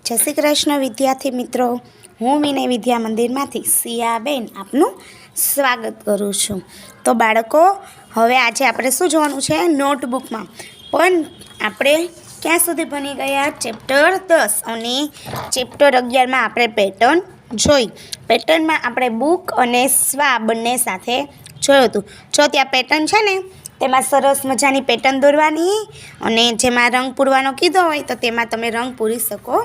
જય શ્રી કૃષ્ણ વિદ્યાર્થી મિત્રો, હું વિનય વિદ્યા મંદિરમાંથી સિયાબેન આપનું સ્વાગત કરું છું. તો બાળકો, હવે આજે આપણે શું જોવાનું છે? નોટબુકમાં. પણ આપણે ક્યાં સુધી ભણી ગયા? ચેપ્ટર 10 અને ચેપ્ટર 11માં આપણે પેટર્ન જોઈ. પેટર્નમાં આપણે બુક અને સ્વા બંને સાથે જોયું હતું. જો ત્યાં પેટર્ન છે ને, તેમાં સરસ મજાની પેટર્ન દોરવાની અને જેમાં રંગ પૂરવાનો કીધો હોય તો તેમાં તમે રંગ પૂરી શકો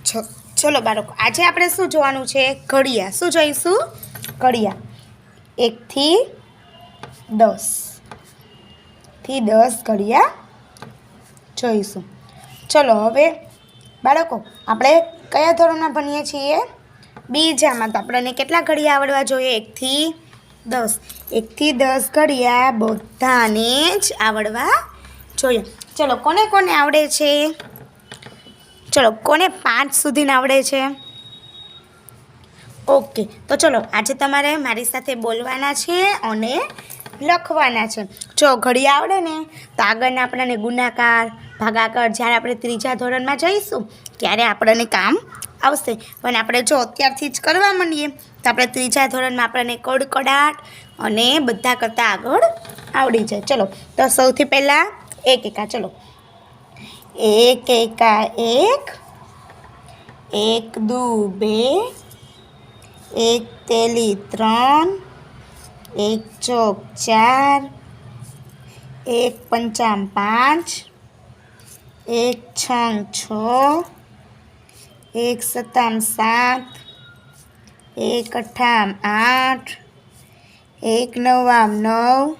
છો. ચલો બાળકો, આજે આપણે શું જોવાનું છે? ઘડિયા. શું જોઈશું? ઘડિયા. 1 થી 10 ઘડિયા જોઈશું. ચલો હવે બાળકો, આપણે કયા ધોરણમાં ભણીએ છીએ? બીજામાં. તો આપણને કેટલા ઘડિયા આવડવા જોઈએ? 1 થી 10. 1 થી 10 ઘડિયા બધાને જ આવડવા જોઈએ. ચલો, કોને કોને આવડે છે? ચલો, કોને 5 સુધીને આવડે છે? ઓકે, તો ચલો આજે તમારે મારી સાથે બોલવાના છે અને લખવાના છે. જો ઘડિયા આવડે ને તો આગળના આપણને ગુણાકાર, ભાગાકાર જ્યારે આપણે ત્રીજા ધોરણમાં જઈશું ત્યારે આપણને કામ આવશે. પણ આપણે જો અત્યારથી જ કરવા માંડીએ તો આપણે ત્રીજા ધોરણમાં આપણને કડકડાટ અને બધા કરતાં આગળ આવડી જાય. ચલો, તો સૌથી પહેલાં એક એકા. ચલો, 1 એકા 1, 1 દુ 2, 1 તેલી 3, 1 ચોક 4, 1 પંચામ 5, 1 છંગ 6, 1 સતામ 7, 1 અઠામ 8, 1 નવામ 9,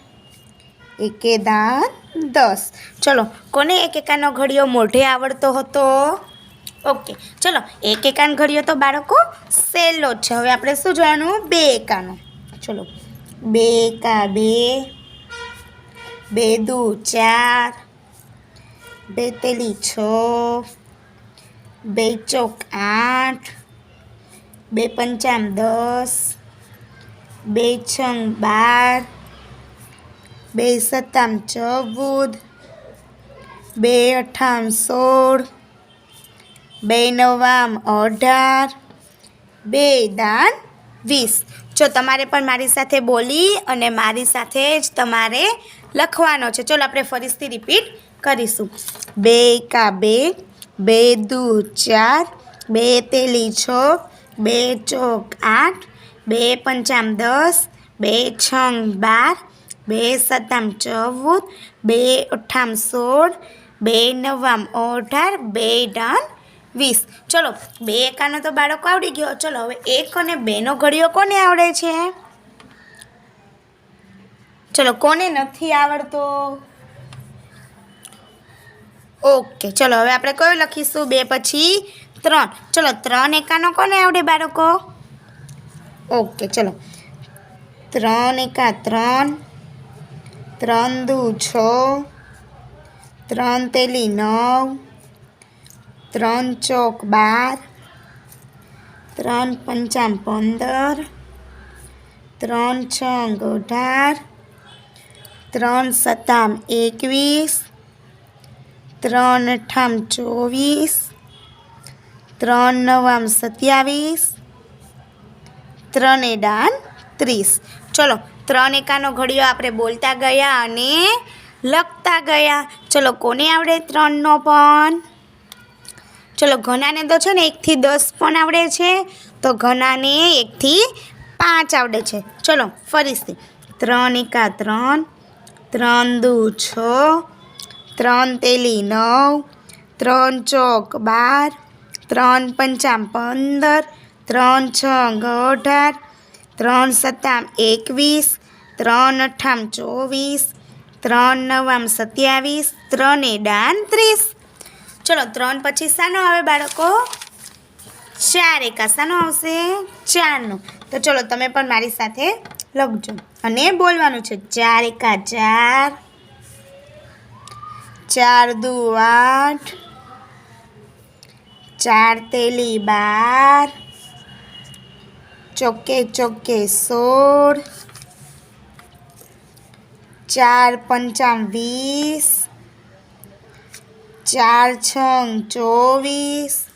1 દાન 10. ચલો, કોને એક એકાનો ઘડિયો મોઢે આવડતો હતો? ઓકે, ચલો, એક એકાનો ઘડિયો તો બાળકો સહેલો જ છે. હવે આપણે શું જોવાનું? 2 એકાનો. ચલો, 2 એકા 2, 2 દુ 4, 2 તેલી 6, 2 ચોક 8, 2 પંચામ 10, 2 છંગ 12, 2 સતામ 14, 2 અઠામ 16, 2 નવામ 18, 2 દાન 20. જો તમારે પણ મારી સાથે બોલી અને મારી સાથે જ તમારે લખવાનો છે. ચલો આપણે ફરીથી રિપીટ કરીશું. 2 એકા 2, 2 દુ 4, 2 તેલી 6, 2 ચોક 8, 2 પંચામ 10, 2 છંગ 12, 2 સતામ 14, 2 અઠામ 16, 2 નવામ 18, 2 દાન 20. ચલો, 2 એકાનો તો બાળકો આવડી ગયો. ચલો હવે 1 અને 2નો ઘડિયો કોને આવડે છે? ચલો, કોને નથી આવડતો? ઓકે, ચલો હવે આપણે કયો લખીશું? 2 પછી 3. ચલો, 3 એકાનો કોને આવડે બાળકો? ઓકે, ચલો, 3 એકા 3, 3 દુ 6, 3 તેલી 9, 3 ચોક 12, 3 પંચામ 15, 3 છંગ 18, 3 સતામ 21, 3 અઠામ 24, 3 નવામ 27, 3 દાન 30. ચલો, 3 એકાનો ઘડિયો આપણે બોલતા ગયા અને લખતા ગયા. ચલો, કોને આવડે 3નો પણ? ચલો, ઘણાને તો છે ને 1 થી 10 પણ આવડે છે, તો ઘણાને 1 થી 5 આવડે છે. ચલો ફરીથી. 3 એકા 3, 3 દુ 6, 3 તેલી 9, 3 ચોક 12, 3 પંચામ 15, 3 છંગ 18, 3 સતામ 21, 3 અઠામ 24, 3 નવામ 27, 3 દાન 30. ચલો, 3 પછી શાનો આવે બાળકો? 4 એકા. શાનો આવશે? 4નો. તો ચલો, તમે પણ મારી સાથે લખજો અને બોલવાનું છે. 4 એકા 4, 4 દુ 8, 4 તેલી 12, ચોકે ચોકે 16, 4 પંચામ 20, 4 છંગ 24,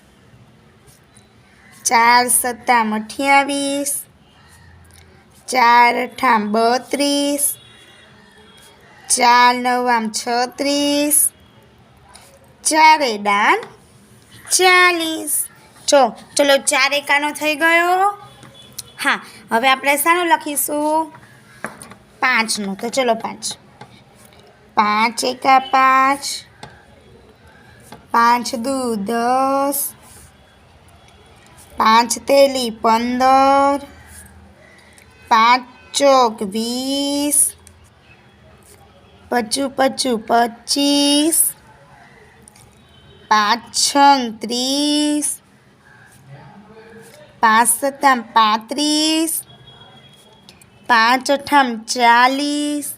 4 સત્તા 28, 4 અઠ્ઠા 32, 4 નવા 36, 4 ડાન 40. ચલો 4 એકાનો થઈ ગયો. હા, હવે આપણે શાનું લખીશું? 5નું. તો ચલો 5. 5 એકા 5, 5 દુ 10, 5 તેલી 15, 5 ચોક 20, 25 25, 5 છંગ 30, 5 સત્તા 35, 5 અઠ્ઠા 40,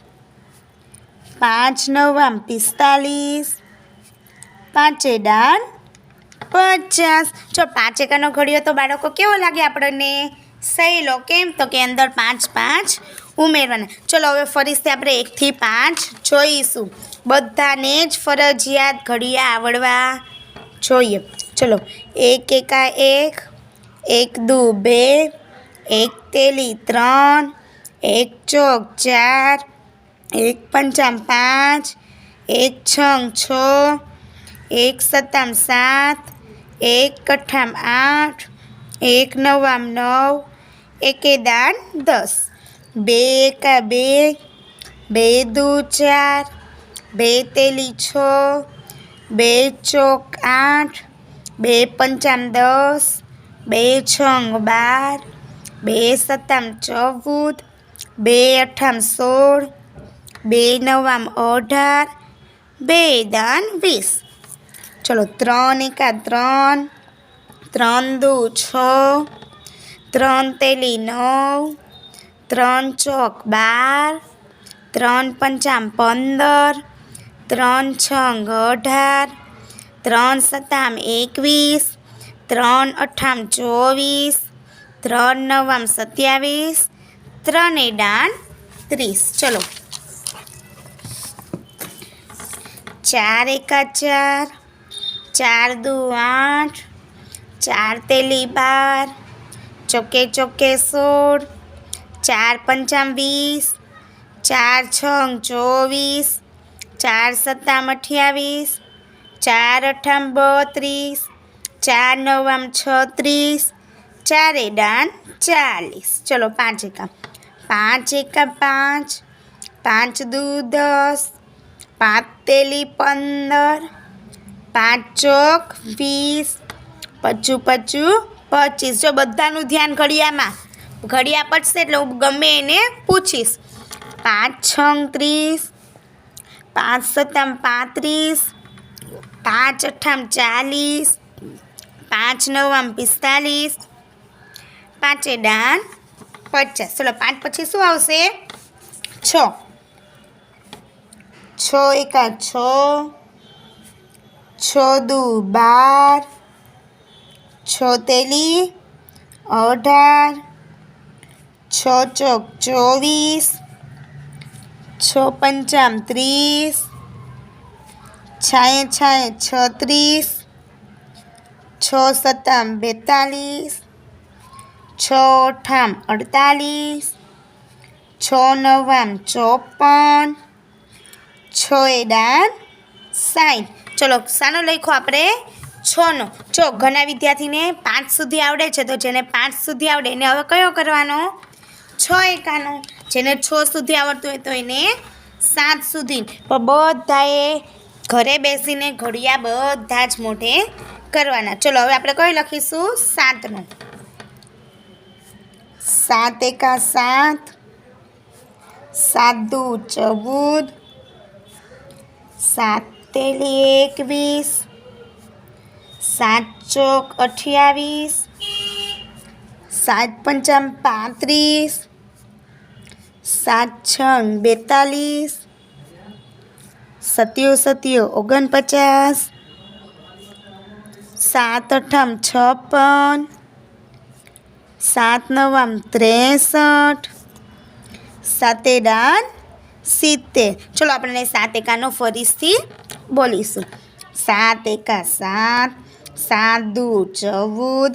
5 નવા 45, 5 ડાન 50. 5 એકાનો ઘડિયો તો બાળકો કેવો લાગે આપણને? સહેલો. કેમ? તો કે અંદર 5 5 ઉમેરવાના. ચલો હવે ફરીથી આપણે 1 થી 5 જોઈશું. બધાને જ ફરજિયાત ઘડિયા આવડવા જોઈએ. ચલો 1 એકા 1, 1 દુ 2, 1 તેલી 3, 1 ચોક 4, 1 પંચા 5, 1 છંગ 6, 1 સત્તા 7, 1 અઠ્ઠા 8, 1 નવા 9, 1 દાન 10, 2 એકા 2, 2 દુ 4, 2 તેલી 6, 2 ચોક 8, 2 પંચા 10, 2 છંગ 12, 2 સત્તા 14, 2 અઠ્ઠા 16, 2 નવા 18, 2 દાન 20. ચલો 3 એકા 3, 3 દુ 6, 3 તેલી 9, 3 ચોક 12, 3 પંચા 15, 3 છંગ 18, 3 સત્તા 21, 3 અઠ્ઠા 24, 3 નવા 27, 3 ડાન 30. ચલો 4 એકા 4, 4 દુ 8, 4 તેલી 12, ચોકે ચોકે 16, 4 પંચા 20, 4 છંગ 24, 4 સત્તા 28, 4 અઠ્ઠા 32, 4 નવા 36, 4 ડાન 40. ચલો 5 એકા 5, 5 દુ 10, 5 તેલી 15, 5 ચોક 20, 25 25. જો બધાનું ધ્યાન ઘડિયામાં. ઘડિયા પડશે એટલે હું ગમે એને પૂછીશ. 5 છંગ 30, 5 સત્તા 35, 5 અઠ્ઠા 40, 5 નવા 45, 5 ડાન 50. ચલો 5 પછી શું આવશે? 6. 6 એકા 6, 6 દુ 12, 6 તેલી 18, 6 ચોક 24, 6 પંચા 30, 6 36, 6 સત્તા 42, 6 અઠ્ઠા 48, 6 નવા 54, 6 ડાન 60. ચલો શાનો લખ્યો આપણે? 6નો. જો ઘણા વિદ્યાર્થીને 5 સુધી આવડે છે, તો જેને 5 સુધી આવડે એને હવે કયો કરવાનો? 6 એકાનો. જેને 6 સુધી આવડતું હોય તો એને 7 સુધી. પણ બધાએ ઘરે બેસીને ઘડિયા બધા જ મોઢે કરવાના. ચલો હવે આપણે કઈ લખીશું? 7નો. 7 એકા 7, 7 દુ 14, 7 તેલી 21, 7 ચોક 28, 7 પંચા 35, 7 છંગ 42, 7 સત્યો 49, 7 અઠ્ઠા 56, 7 નવા 63, 7 ડાન 70. ચલો આપણે 7 એકાનો ફરીથી બોલીશું. 7 એકા 7, 7 દુ 14,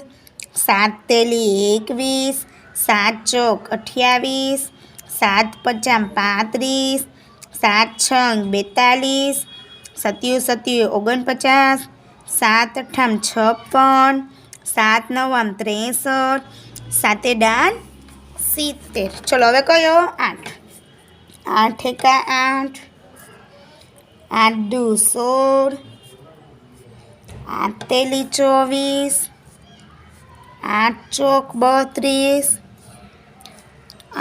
7 તેલી 21, 7 ચોક 28, 7 પચામ 35, 7 છંગ 42, 7 સત્યુ 49, 7 અઠામ 56, 7 નવામ 63, 7 ડાન 70. ચલો હવે કયો 8. 8 એકા 8, 8 દુ 16, 8 તેલી 24, 8 ચોક 32,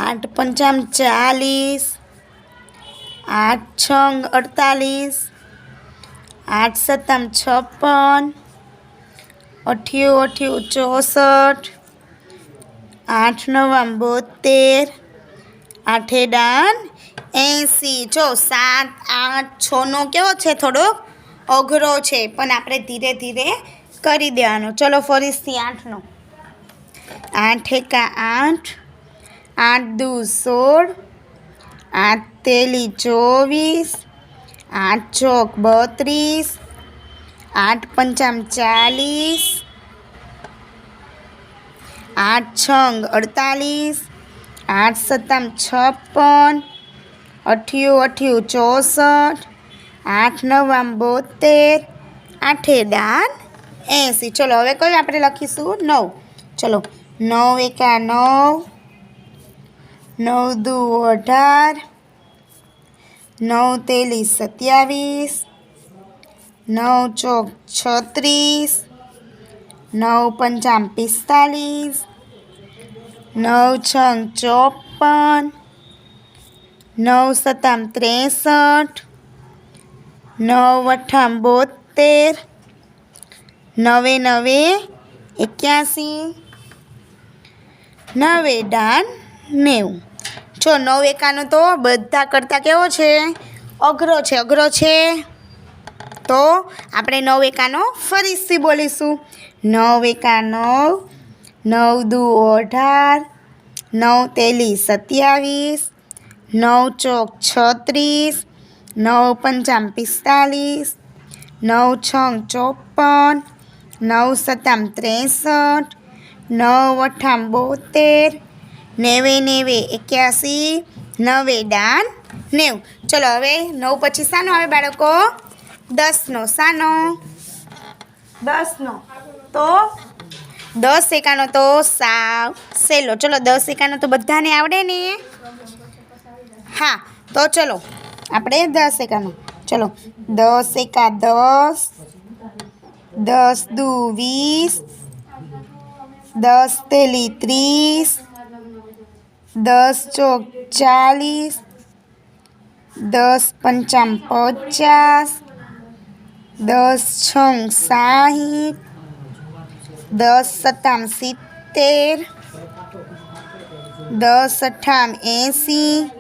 8 પંચામ 40, 8 છંગ 48, 8 સત્તામ 56, 8 64, 8 નવામ 72, 8 ડાન 80. જો 7, 8, 6નો કેવો છે થોડોક અઘરો છે, પણ આપણે ધીરે ધીરે કરી દેવાનો. ચલો ફરીથી 8નો. 8 એકા 8, 8 દુ 16, 8 તેલી 24, 8 ચોક 32, 8 પંચામ 40, 8 છંગ 48, 8 સત્તામ 56, 8 64, 8 નવામ 72, 8 ડાન 80. ચલો હવે કયું આપણે લખીશું 9. ચલો 9 એકા 9, 9 દુ 18, 9 તેલી 27, 9 ચોક 36, 9 પંચામ 45, 9 છંગ 54, 9 સત્તામ 63, 9 અઠામ 72, 9 9 81, 9 ડાન 90. જો 9 એકાનો તો બધા કરતાં કેવો છે અઘરો છે તો આપણે 9 એકાનો ફરીથી બોલીશું. 9 એકા 9, 9 દુ 18, 9 તેલી 27, 9 ચોક 36, 9 પંચામ 45, 9 છંગ 54, 9 સત્તામ 63, 9 અઠામ 72, 90 81, 9 ડાન 90. ચલો હવે 9 પછી શાનો આવે બાળકો? 10નો. શાનો? 10નો. તો 10 એકાનો તો સાવ સહેલો. ચલો 10 એકાનો તો બધાને આવડે ને? હા, તો ચલો આપણે 10 એકાનો. ચલો 10 એકા 10, 10 દુ 20, 10 તેલી 30, 10 ચોક 40, 10 પંચામ 50, 10 છંગ 60, 10 સત્તામ 70, 10 અઠામ 80,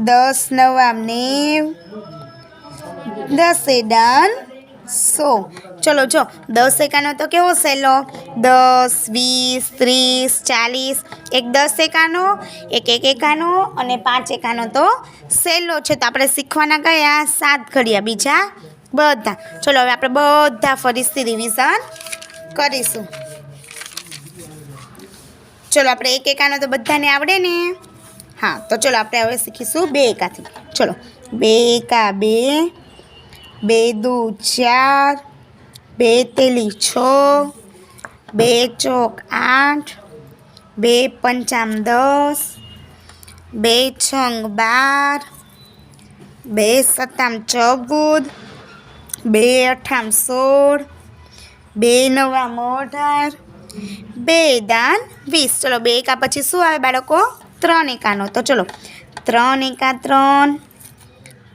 10 નવામ 90, 10 ડાન 100. ચલો જો 10 એકાનો તો કેવો સહેલો? 10, 20, 30, 40, એક 10 એકાનો, એક એકાનો અને 5 એકાનો તો સહેલો છે. તો આપણે શીખવાના કયા? 7 ઘડિયા. બીજા બધા. ચલો હવે આપણે બધા ફરીથી રિવિઝન કરીશું. ચલો આપણે 1 એકાનો તો બધાને આવડે ને? હા, તો ચલો આપણે હવે શીખીશું 2 એકાથી. ચલો 2 એકા 2, 2 દુ 4, 2 તેલી 6, 2 ચોક 8, 2 પંચામ 10, 2 છંગ 12, 2 સત્તામ 14, 2 અઠામ 16, 2 નવામ 18, 2 ડાન 20. ચલો 2 એકા પછી શું આવે બાળકો? 3 એકાનો. તો ચલો 3 એકા 3,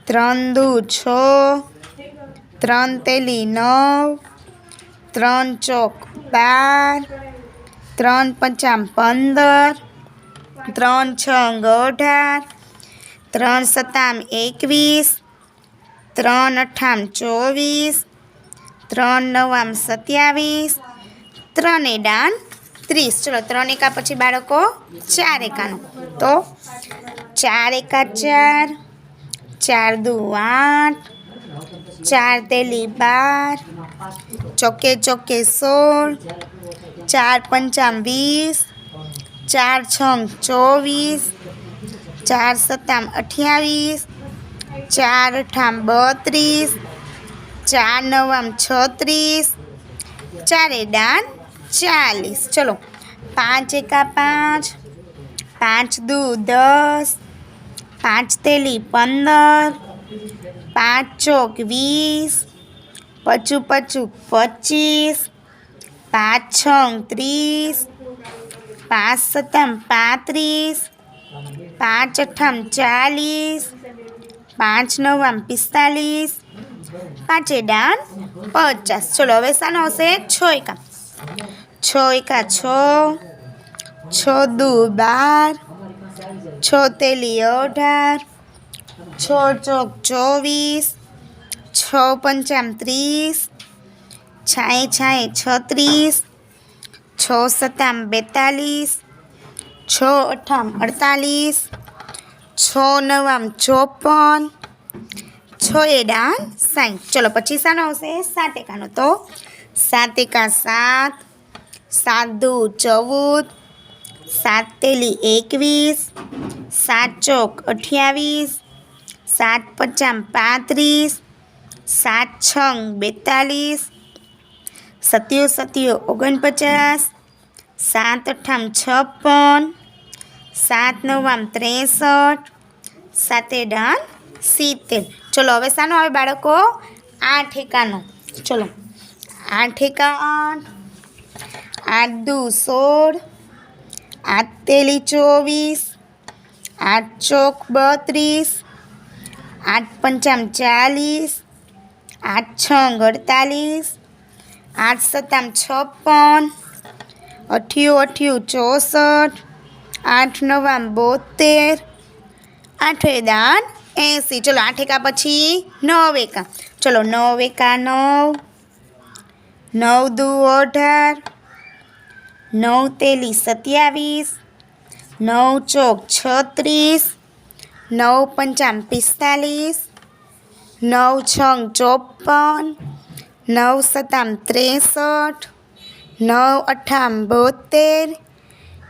3 દુ 6, 3 તેલી 9, 3 ચોક 12, 3 પચામ 15, 3 છંગ 18, 3 સત્તામ 21, 3 અઠામ 24, 3 નવામ 27, 3 ડાન 30. ચલો 3 એકા પછી બાળકો 4 એકાનો. તો 4 એકા 4, 4 દુ 8, 4 તેલી 12, ચોકે ચોકે 16, 4 પંચામ 20, 4 છંગ 24, 4 સત્તામ 28, 4 અઠામ 32, 4 નવામ 36, 4 દાન 40. ચલો 5 એકા 5, 5 દુ 10, 5 તેલી 15, 5 ચોક 20, પચું 25, 5 છંગ 30, 5 સત્તામ 35, 5 અઠામ 40, 5 નવામ 45, 5 દાન 50. ચલો હવે શાનો આવશે? 6 એકા 6, 6 દુ 12, 6 તેલી 18, 6 ચોક 24, 6 પંચામ 30, 6 36, 6 સત્તામ 42, 6 અઠામ 48, 6 નવામ 54, 6 દાન 60. ચલો પછી શાનો આવશે? 7 એકાનો. તો 7 એકા 7, 7 દુ 14, 7 તેલી 21, 7 ચોક 28, 7 પચામ 35, 7 છંગ 42, 7 49, 7 અઠામ 56, 7 નવામ 63, 7 દાન 70. ચલો હવે શાનો આવે બાળકો? 8 એકાનો. ચલો 8 એકા 8, 8 દુ 16, 8 તેલી 24, 8 ચોક 32, 8 પંચામ 40, 8 છંગ 48, 8 સત્તામ 56, 8 64, 8 નવામ 72, 8 દાન 80. ચલો 8 એકા પછી 9 એકા. ચલો 9 એકા 9, 9 દુ 18, 9 તેલી 27, 9 ચોક 36, 9 પંચામ 45, 9 છંગ 54, 9 સત્તામ 63, 9 અઠામ 72,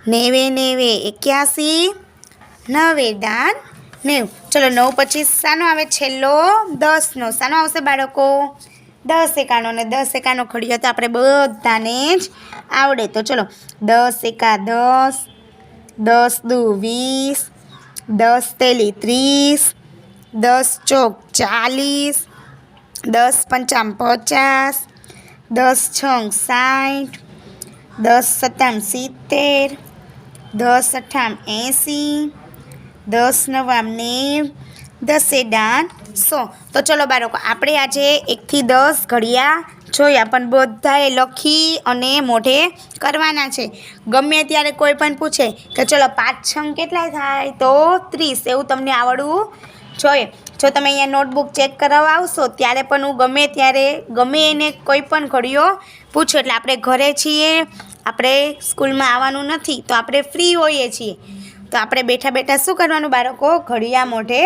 90 81, 90 દાન 90. ચલો 9 પછી શાનો આવે? છેલ્લો 10નો. શાનો આવશે બાળકો? 10 એકાનો. ને 10 એકાનો ઘડિયો તો આપણે બધાને જ આવડે. તો ચલો 10 એકા 10, 10 દુ 20, 10 તેલી 30, 10 ચોક 40, 10 પંચામ 50, 10 છંગ 60, 10 સત્તામ 70, 10 અઠામ 80, 10 નવામ 90, 10 દાન 100. તો ચલો બાળકો આપણે આજે 1 થી 10 ઘડિયા જોયા, પણ બધાએ લખી અને મોઢે કરવાના છે. ગમે ત્યારે કોઈ પણ પૂછે કે ચલો 5 છંગ કેટલા થાય? તો 30. એવું તમને આવડવું જોઈએ. જો તમે અહીંયા નોટબુક ચેક કરાવવા આવશો ત્યારે પણ હું ગમે ત્યારે ગમે એને કોઈ પણ ઘડિયો પૂછો, એટલે આપણે ઘરે છીએ, આપણે સ્કૂલમાં આવવાનું નથી, તો આપણે ફ્રી હોઈએ છીએ, તો આપણે બેઠા બેઠા શું કરવાનું બાળકો? ઘડિયા મોઢે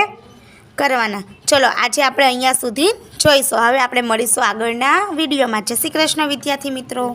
કરવાના. ચલો આજે આપણે અહીંયા સુધી જોઈશું. હવે આપણે મળીશું આગળના વિડીયોમાં. જય શ્રી કૃષ્ણ વિદ્યાર્થી મિત્રો.